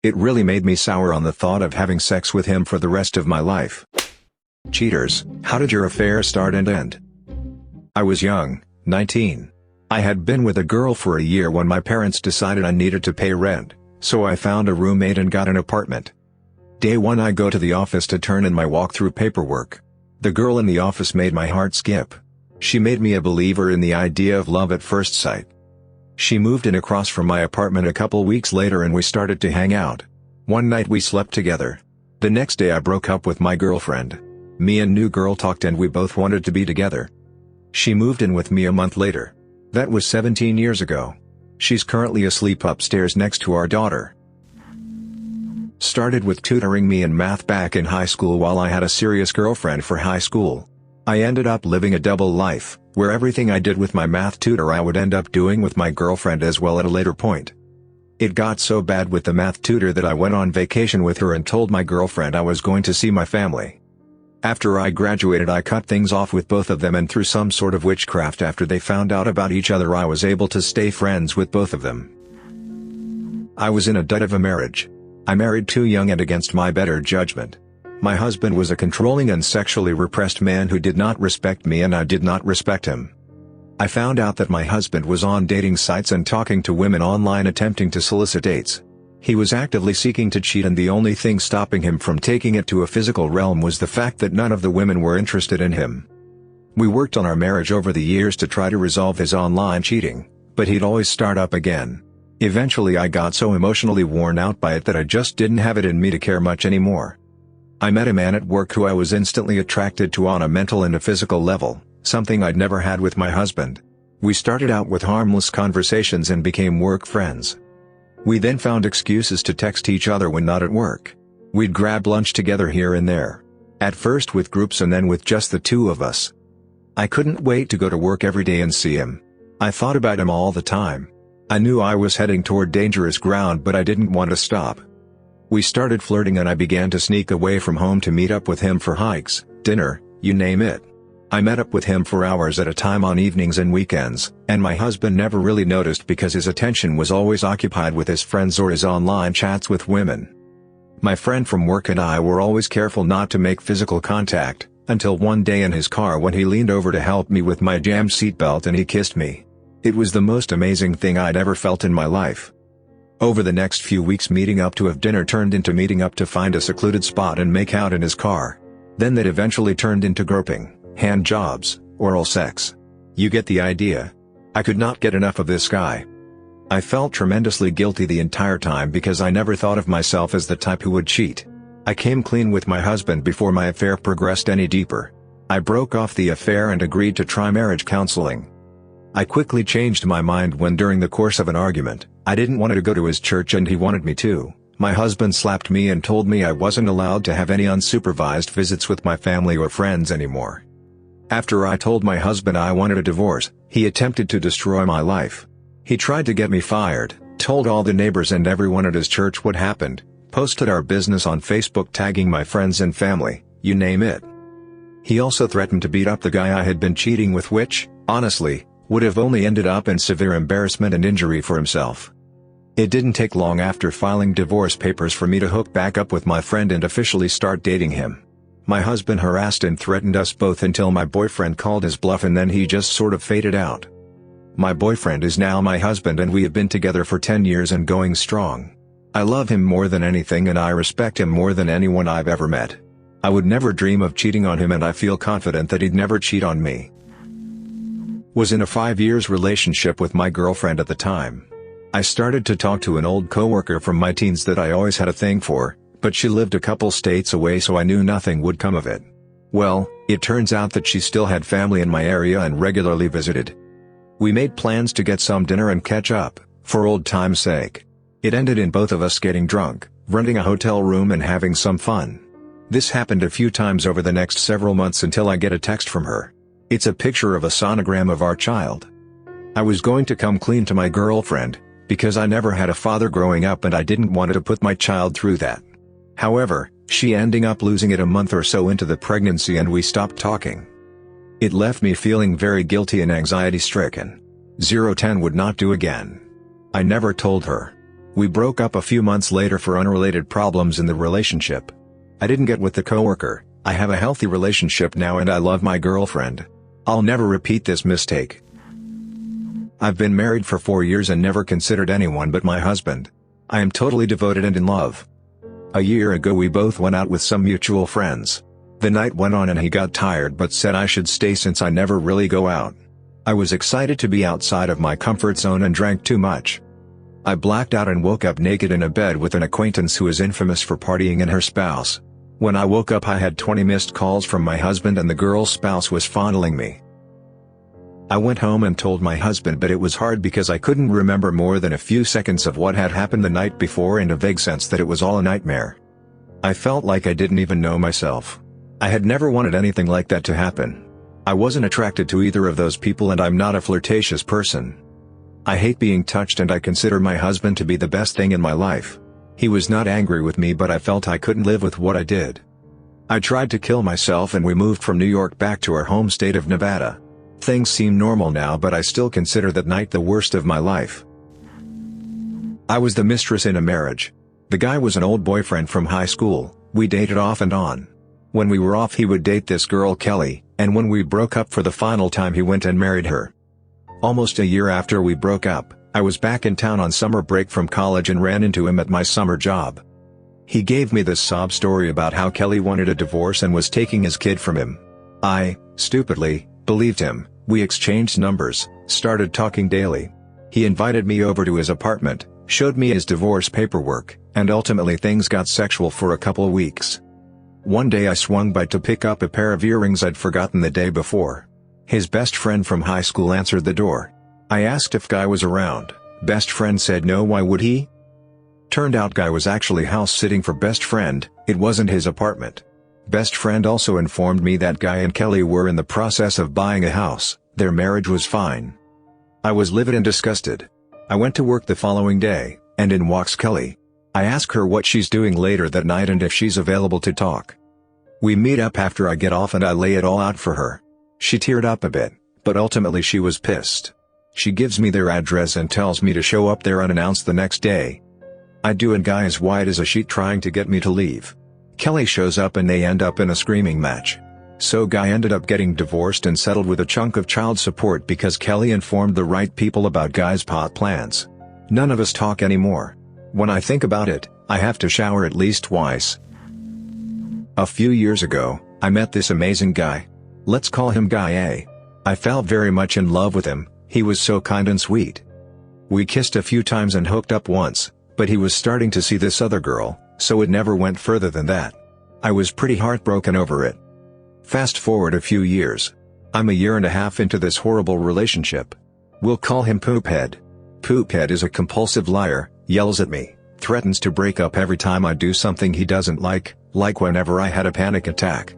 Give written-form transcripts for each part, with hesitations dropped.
It really made me sour on the thought of having sex with him for the rest of my life. Cheaters, how did your affair start and end? I was young, 19. I had been with a girl for a year when my parents decided I needed to pay rent, so I found a roommate and got an apartment. Day one I go to the office to turn in my walkthrough paperwork. The girl in the office made my heart skip. She made me a believer in the idea of love at first sight. She moved in across from my apartment a couple weeks later and we started to hang out. One night we slept together. The next day I broke up with my girlfriend. Me and new girl talked and we both wanted to be together. She moved in with me a month later. That was 17 years ago. She's currently asleep upstairs next to our daughter. Started with tutoring me in math back in high school while I had a serious girlfriend for high school. I ended up living a double life, where everything I did with my math tutor I would end up doing with my girlfriend as well at a later point. It got so bad with the math tutor that I went on vacation with her and told my girlfriend I was going to see my family. After I graduated I cut things off with both of them and through some sort of witchcraft after they found out about each other I was able to stay friends with both of them. I was in a dud of a marriage. I married too young and against my better judgment. My husband was a controlling and sexually repressed man who did not respect me and I did not respect him. I found out that my husband was on dating sites and talking to women online attempting to solicit dates. He was actively seeking to cheat and the only thing stopping him from taking it to a physical realm was the fact that none of the women were interested in him. We worked on our marriage over the years to try to resolve his online cheating, but he'd always start up again. Eventually I got so emotionally worn out by it that I just didn't have it in me to care much anymore. I met a man at work who I was instantly attracted to on a mental and a physical level, something I'd never had with my husband. We started out with harmless conversations and became work friends. We then found excuses to text each other when not at work. We'd grab lunch together here and there. At first with groups and then with just the two of us. I couldn't wait to go to work every day and see him. I thought about him all the time. I knew I was heading toward dangerous ground but I didn't want to stop. We started flirting and I began to sneak away from home to meet up with him for hikes, dinner, you name it. I met up with him for hours at a time on evenings and weekends, and my husband never really noticed because his attention was always occupied with his friends or his online chats with women. My friend from work and I were always careful not to make physical contact, until one day in his car when he leaned over to help me with my jammed seatbelt and he kissed me. It was the most amazing thing I'd ever felt in my life. Over the next few weeks meeting up to have dinner turned into meeting up to find a secluded spot and make out in his car. Then that eventually turned into groping, hand jobs, oral sex. You get the idea. I could not get enough of this guy. I felt tremendously guilty the entire time because I never thought of myself as the type who would cheat. I came clean with my husband before my affair progressed any deeper. I broke off the affair and agreed to try marriage counseling. I quickly changed my mind when during the course of an argument, I didn't want to go to his church and he wanted me to. My husband slapped me and told me I wasn't allowed to have any unsupervised visits with my family or friends anymore. After I told my husband I wanted a divorce, he attempted to destroy my life. He tried to get me fired, told all the neighbors and everyone at his church what happened, posted our business on Facebook tagging my friends and family, you name it. He also threatened to beat up the guy I had been cheating with which, honestly, would have only ended up in severe embarrassment and injury for himself. It didn't take long after filing divorce papers for me to hook back up with my friend and officially start dating him. My husband harassed and threatened us both until my boyfriend called his bluff and then he just sort of faded out. My boyfriend is now my husband and we have been together for 10 years and going strong. I love him more than anything and I respect him more than anyone I've ever met. I would never dream of cheating on him and I feel confident that he'd never cheat on me. Was in a 5 years relationship with my girlfriend at the time. I started to talk to an old coworker from my teens that I always had a thing for, but she lived a couple states away so I knew nothing would come of it. Well, it turns out that she still had family in my area and regularly visited. We made plans to get some dinner and catch up, for old time's sake. It ended in both of us getting drunk, renting a hotel room and having some fun. This happened a few times over the next several months until I get a text from her. It's a picture of a sonogram of our child. I was going to come clean to my girlfriend, because I never had a father growing up and I didn't want to put my child through that. However, she ending up losing it a month or so into the pregnancy and we stopped talking. It left me feeling very guilty and anxiety-stricken. 010 would not do again. I never told her. We broke up a few months later for unrelated problems in the relationship. I didn't get with the coworker. I have a healthy relationship now and I love my girlfriend. I'll never repeat this mistake. I've been married for 4 years and never considered anyone but my husband. I am totally devoted and in love. A year ago we both went out with some mutual friends. The night went on and he got tired but said I should stay since I never really go out. I was excited to be outside of my comfort zone and drank too much. I blacked out and woke up naked in a bed with an acquaintance who is infamous for partying and her spouse. When I woke up I had 20 missed calls from my husband and the girl's spouse was fondling me. I went home and told my husband, but it was hard because I couldn't remember more than a few seconds of what had happened the night before and a vague sense that it was all a nightmare. I felt like I didn't even know myself. I had never wanted anything like that to happen. I wasn't attracted to either of those people and I'm not a flirtatious person. I hate being touched and I consider my husband to be the best thing in my life. He was not angry with me but I felt I couldn't live with what I did. I tried to kill myself and we moved from New York back to our home state of Nevada. Things seem normal now but I still consider that night the worst of my life. I was the mistress in a marriage. The guy was an old boyfriend from high school. We dated off and on. When we were off he would date this girl Kelly, and when we broke up for the final time he went and married her. Almost a year after we broke up, I was back in town on summer break from college and ran into him at my summer job. He gave me this sob story about how Kelly wanted a divorce and was taking his kid from him. I, stupidly, believed him. We exchanged numbers, started talking daily. He invited me over to his apartment, showed me his divorce paperwork, and ultimately things got sexual for a couple weeks. One day I swung by to pick up a pair of earrings I'd forgotten the day before. His best friend from high school answered the door. I asked if Guy was around. Best friend said no, why would he? Turned out Guy was actually house sitting for best friend, it wasn't his apartment. Best friend also informed me that Guy and Kelly were in the process of buying a house, their marriage was fine. I was livid and disgusted. I went to work the following day, and in walks Kelly. I ask her what she's doing later that night and if she's available to talk. We meet up after I get off and I lay it all out for her. She teared up a bit, but ultimately she was pissed. She gives me their address and tells me to show up there unannounced the next day. I do and Guy is white as a sheet trying to get me to leave. Kelly shows up and they end up in a screaming match. So Guy ended up getting divorced and settled with a chunk of child support because Kelly informed the right people about Guy's pot plans. None of us talk anymore. When I think about it, I have to shower at least twice. A few years ago, I met this amazing guy. Let's call him Guy A. I fell very much in love with him, he was so kind and sweet. We kissed a few times and hooked up once, but he was starting to see this other girl, so it never went further than that. I was pretty heartbroken over it. Fast forward a few years. I'm a year and a half into this horrible relationship. We'll call him Poophead. Poophead is a compulsive liar, yells at me, threatens to break up every time I do something he doesn't like whenever I had a panic attack.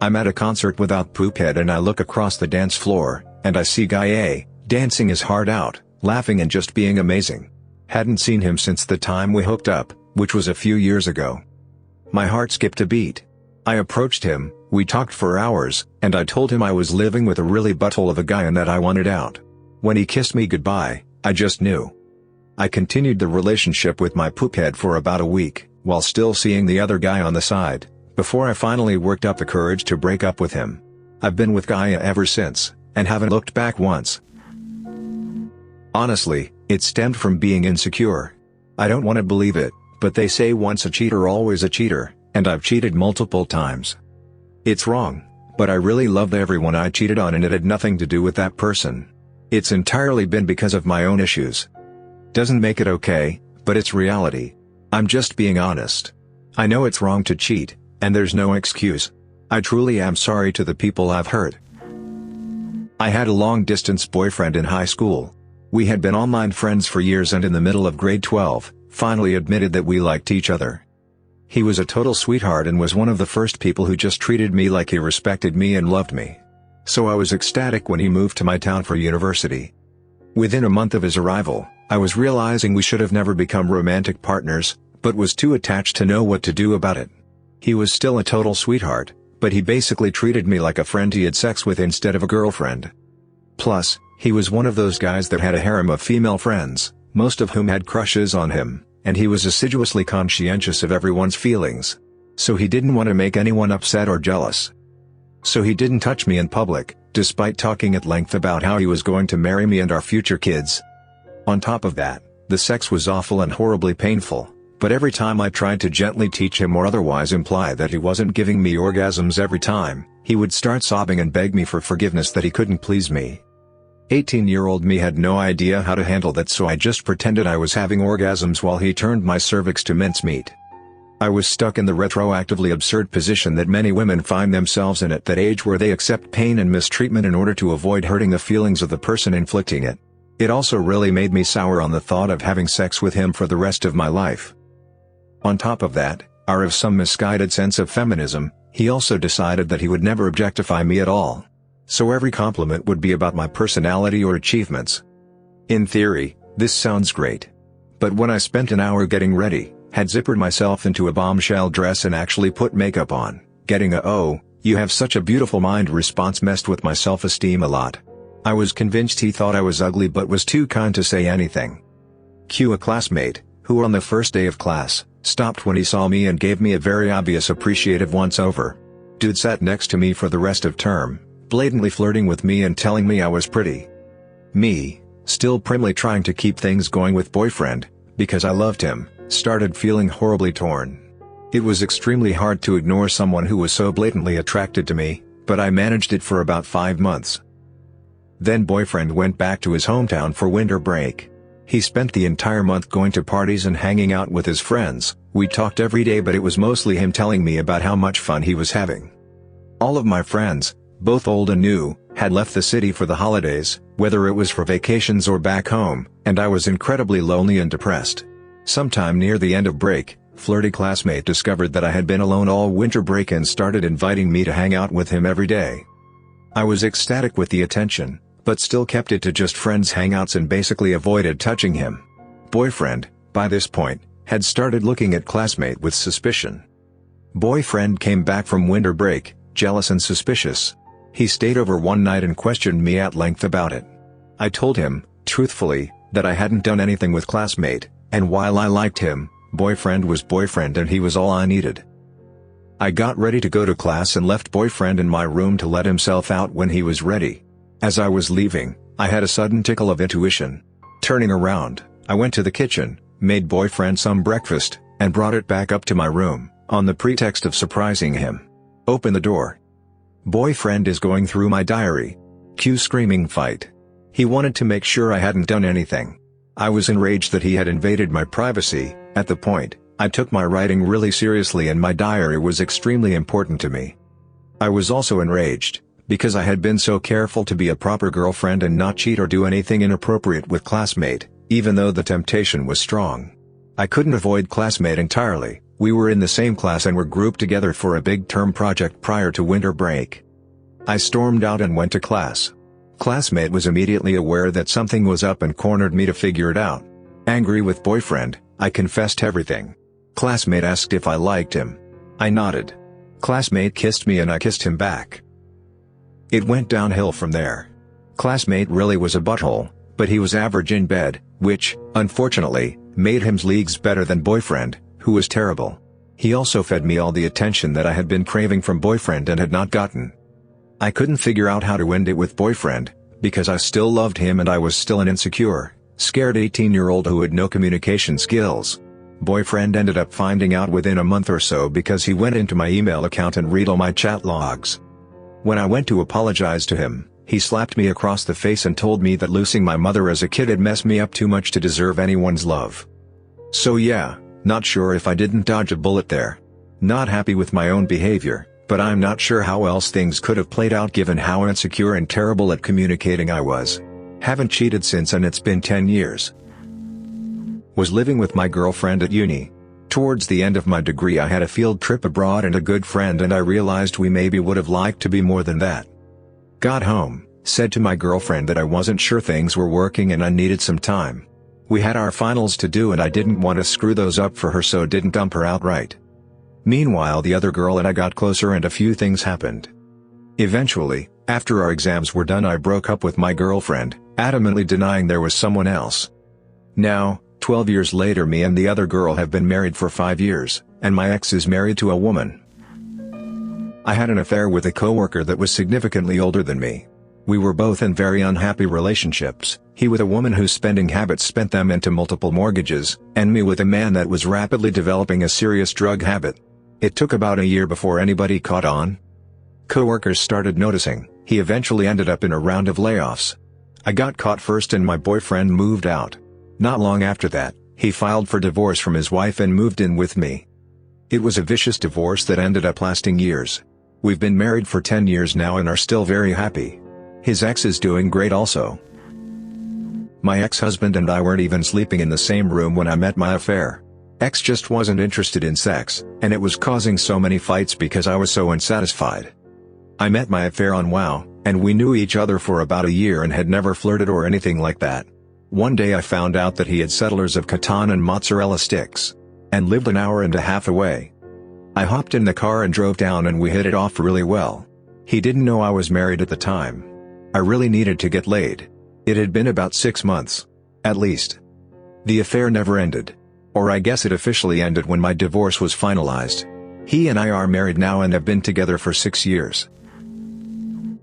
I'm at a concert without Poophead and I look across the dance floor, and I see Guy A, dancing his heart out, laughing and just being amazing. Hadn't seen him since the time we hooked up, which was a few years ago. My heart skipped a beat. I approached him, we talked for hours, and I told him I was living with a really butthole of a guy and that I wanted out. When he kissed me goodbye, I just knew. I continued the relationship with my Poophead for about a week, while still seeing the other guy on the side, before I finally worked up the courage to break up with him. I've been with Guy ever since, and haven't looked back once. Honestly, it stemmed from being insecure. I don't want to believe it, but they say once a cheater always a cheater, and I've cheated multiple times. It's wrong, but I really loved everyone I cheated on and it had nothing to do with that person. It's entirely been because of my own issues. Doesn't make it okay, but it's reality. I'm just being honest. I know it's wrong to cheat, and there's no excuse. I truly am sorry to the people I've hurt. I had a long-distance boyfriend in high school. We had been online friends for years and in the middle of grade 12, finally admitted that we liked each other. He was a total sweetheart and was one of the first people who just treated me like he respected me and loved me. So I was ecstatic when he moved to my town for university. Within a month of his arrival, I was realizing we should have never become romantic partners, but was too attached to know what to do about it. He was still a total sweetheart, but he basically treated me like a friend he had sex with instead of a girlfriend. Plus, he was one of those guys that had a harem of female friends, most of whom had crushes on him, and he was assiduously conscientious of everyone's feelings. So he didn't want to make anyone upset or jealous. So he didn't touch me in public, despite talking at length about how he was going to marry me and our future kids. On top of that, the sex was awful and horribly painful, but every time I tried to gently teach him or otherwise imply that he wasn't giving me orgasms every time, he would start sobbing and beg me for forgiveness that he couldn't please me. 18-year-old me had no idea how to handle that, so I just pretended I was having orgasms while he turned my cervix to mincemeat. I was stuck in the retroactively absurd position that many women find themselves in at that age, where they accept pain and mistreatment in order to avoid hurting the feelings of the person inflicting it. It also really made me sour on the thought of having sex with him for the rest of my life. On top of that, out of some misguided sense of feminism, he also decided that he would never objectify me at all. So every compliment would be about my personality or achievements. In theory, this sounds great. But when I spent an hour getting ready, had zippered myself into a bombshell dress and actually put makeup on, getting a "oh, you have such a beautiful mind" response messed with my self-esteem a lot. I was convinced he thought I was ugly but was too kind to say anything. Cue a classmate, who on the first day of class, stopped when he saw me and gave me a very obvious appreciative once-over. Dude sat next to me for the rest of term, blatantly flirting with me and telling me I was pretty. Me, still primly trying to keep things going with boyfriend, because I loved him, started feeling horribly torn. It was extremely hard to ignore someone who was so blatantly attracted to me, but I managed it for about 5 months. Then boyfriend went back to his hometown for winter break. He spent the entire month going to parties and hanging out with his friends. We talked every day, but it was mostly him telling me about how much fun he was having. All of my friends, both old and new, had left the city for the holidays, whether it was for vacations or back home, and I was incredibly lonely and depressed. Sometime near the end of break, flirty classmate discovered that I had been alone all winter break and started inviting me to hang out with him every day. I was ecstatic with the attention, but still kept it to just friends hangouts and basically avoided touching him. Boyfriend, by this point, had started looking at classmate with suspicion. Boyfriend came back from winter break, jealous and suspicious. He stayed over one night and questioned me at length about it. I told him, truthfully, that I hadn't done anything with classmate, and while I liked him, boyfriend was boyfriend and he was all I needed. I got ready to go to class and left boyfriend in my room to let himself out when he was ready. As I was leaving, I had a sudden tickle of intuition. Turning around, I went to the kitchen, made boyfriend some breakfast, and brought it back up to my room, on the pretext of surprising him. Open the door. Boyfriend is going through my diary. Cue screaming fight. He wanted to make sure I hadn't done anything. I was enraged that he had invaded my privacy. At the point, I took my writing really seriously and my diary was extremely important to me. I was also enraged, because I had been so careful to be a proper girlfriend and not cheat or do anything inappropriate with classmate, even though the temptation was strong. I couldn't avoid classmate entirely. We were in the same class and were grouped together for a big term project prior to winter break. I stormed out and went to class. Classmate was immediately aware that something was up and cornered me to figure it out. Angry with boyfriend, I confessed everything. Classmate asked if I liked him. I nodded. Classmate kissed me and I kissed him back. It went downhill from there. Classmate really was a butthole, but he was average in bed, which, unfortunately, made him leagues better than boyfriend, who was terrible. He also fed me all the attention that I had been craving from boyfriend and had not gotten. I couldn't figure out how to end it with boyfriend, because I still loved him and I was still an insecure, scared 18-year-old who had no communication skills. Boyfriend ended up finding out within a month or so because he went into my email account and read all my chat logs. When I went to apologize to him, he slapped me across the face and told me that losing my mother as a kid had messed me up too much to deserve anyone's love. So yeah, not sure if I didn't dodge a bullet there. Not happy with my own behavior, but I'm not sure how else things could have played out given how insecure and terrible at communicating I was. Haven't cheated since and it's been 10 years. Was living with my girlfriend at uni. Towards the end of my degree I had a field trip abroad and a good friend and I realized we maybe would have liked to be more than that. Got home, said to my girlfriend that I wasn't sure things were working and I needed some time. We had our finals to do and I didn't want to screw those up for her, so didn't dump her outright. Meanwhile the other girl and I got closer and a few things happened. Eventually, after our exams were done I broke up with my girlfriend, adamantly denying there was someone else. Now, 12 years later, me and the other girl have been married for 5 years, and my ex is married to a woman. I had an affair with a coworker that was significantly older than me. We were both in very unhappy relationships, he with a woman whose spending habits spent them into multiple mortgages, and me with a man that was rapidly developing a serious drug habit. It took about a year before anybody caught on. Coworkers started noticing. He eventually ended up in a round of layoffs. I got caught first and my boyfriend moved out. Not long after that, he filed for divorce from his wife and moved in with me. It was a vicious divorce that ended up lasting years. We've been married for 10 years now and are still very happy. His ex is doing great also. My ex-husband and I weren't even sleeping in the same room when I met my affair. Ex just wasn't interested in sex, and it was causing so many fights because I was so unsatisfied. I met my affair on WoW, and we knew each other for about a year and had never flirted or anything like that. One day I found out that he had settlers of Catan and mozzarella sticks, and lived an hour and a half away. I hopped in the car and drove down and we hit it off really well. He didn't know I was married at the time. I really needed to get laid. It had been about 6 months. At least. The affair never ended. Or I guess it officially ended when my divorce was finalized. He and I are married now and have been together for 6 years.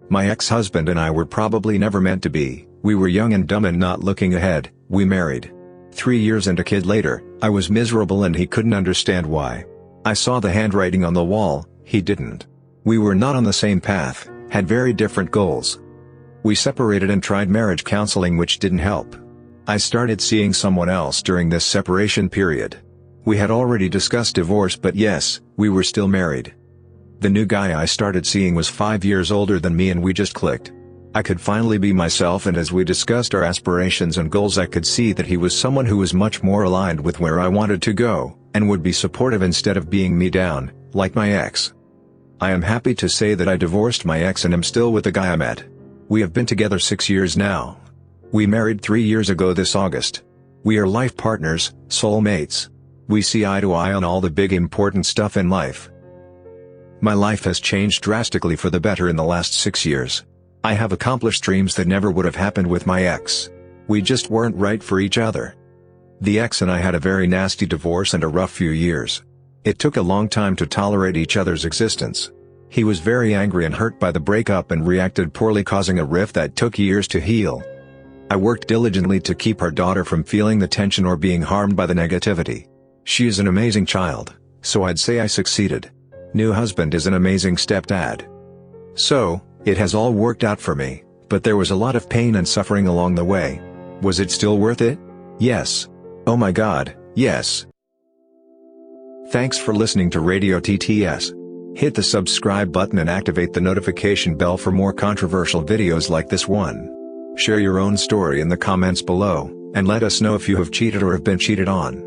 My ex-husband and I were probably never meant to be. We were young and dumb and not looking ahead. We married. 3 years and a kid later, I was miserable and he couldn't understand why. I saw the handwriting on the wall, he didn't. We were not on the same path, had very different goals. We separated and tried marriage counseling, which didn't help. I started seeing someone else during this separation period. We had already discussed divorce, but yes, we were still married. The new guy I started seeing was 5 years older than me and we just clicked. I could finally be myself, and as we discussed our aspirations and goals, I could see that he was someone who was much more aligned with where I wanted to go, and would be supportive instead of being me down, like my ex. I am happy to say that I divorced my ex and am still with the guy I met. We have been together 6 years now. We married 3 years ago this August. We are life partners, soulmates. We see eye to eye on all the big important stuff in life. My life has changed drastically for the better in the last 6 years. I have accomplished dreams that never would have happened with my ex. We just weren't right for each other. The ex and I had a very nasty divorce and a rough few years. It took a long time to tolerate each other's existence. He was very angry and hurt by the breakup and reacted poorly, causing a rift that took years to heal. I worked diligently to keep our daughter from feeling the tension or being harmed by the negativity. She is an amazing child, so I'd say I succeeded. New husband is an amazing stepdad. So, it has all worked out for me, but there was a lot of pain and suffering along the way. Was it still worth it? Yes. Oh my God, yes. Thanks for listening to Radio TTS. Hit the subscribe button and activate the notification bell for more controversial videos like this one. Share your own story in the comments below, and let us know if you have cheated or have been cheated on.